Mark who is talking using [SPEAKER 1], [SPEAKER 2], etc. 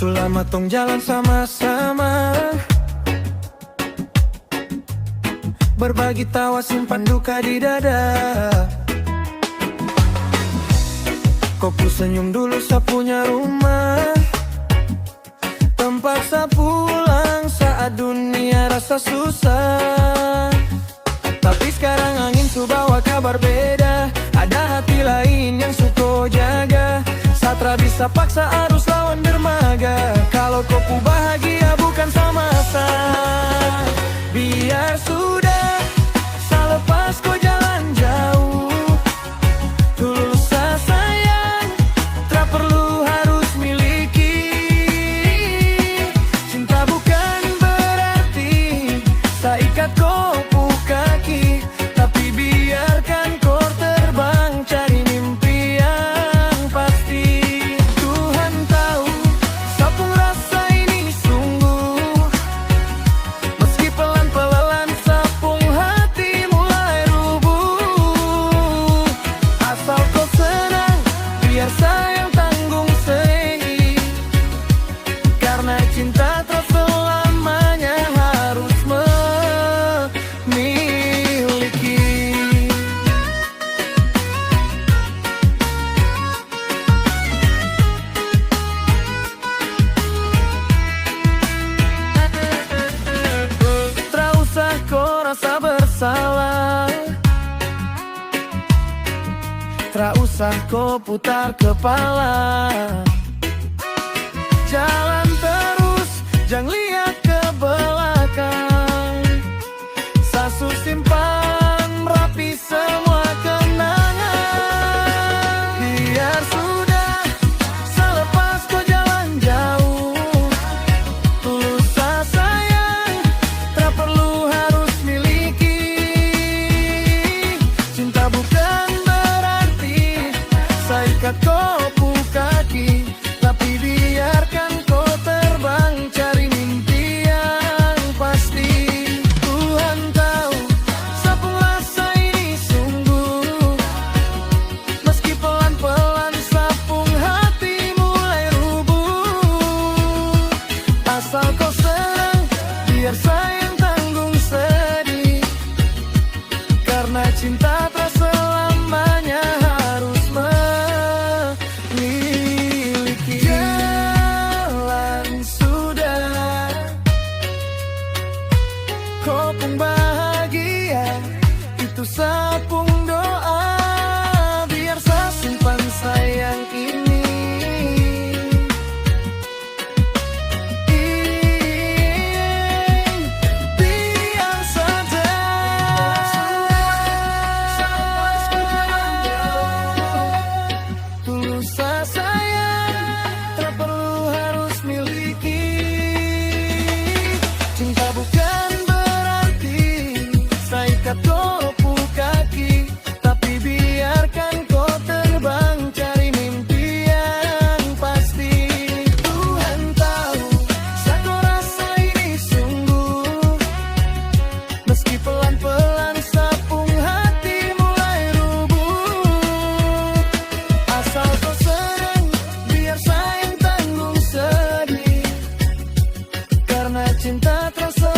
[SPEAKER 1] Selama tong jalan sama-sama, berbagi tawa simpan duka di dada. Kopu senyum dulu sa punya rumah, tempat sa pulang saat dunia rasa susah. Tapi sekarang angin su bawa kabar beda, ada hati lain yang suko jaga. Satra bisa paksa arus lawan dermaga, kalau kopu bahagia bukan sama sa. Biar sudah, sa lepas kau jalan jauh. Tulus sa sayang, tak perlu harus miliki. Cinta bukan berarti sa ikat kopu kaki, tapi biarkan kau terbang cari mimpi yang pasti. Tuhan tahu, sa pun rasa ini sungguh, meski pelan-pelan sa pun hati mulai rubuh. Asal kau senang, biar saya yang tanggung sendiri, karena cinta tak selamanya harus memiliki. Tak usah kau rasa bersalah, tak usah kau putar kepala. Jalan terus, jangan lihat ke belakang. Sasu simpan rapi semua kenangan. Biar sudah, sa lepas kau jalan jauh. Tulus sa sayang, tak perlu harus miliki. Cinta bukan berarti sa ikat kopu kaki, tapi biarkan kau terbang cari mimpi yang pasti. Tuhan tahu, sa pun rasa ini sungguh, meski pelan-pelan sa pun hati mulai rubuh. Asal kau senang, biar saya yang tanggung sedih, karena cinta tak selamanya harus memiliki. Jalan sudah, kau pun bahagia, itu sa pun doa. Biar sa simpan sayang ini, biar saja. Tulus sa sayang, tak perlu harus miliki. Cinta bukan berarti sa ikat kopu kaki, tapi biarkan kau terbang cari mimpi yang pasti. Tuhan tahu, sa kau rasa ini sungguh, meski pelan-pelan sa pun hati mulai rubuh. Asal kau senang, biar saya yang tanggung sedih, karena cinta terasa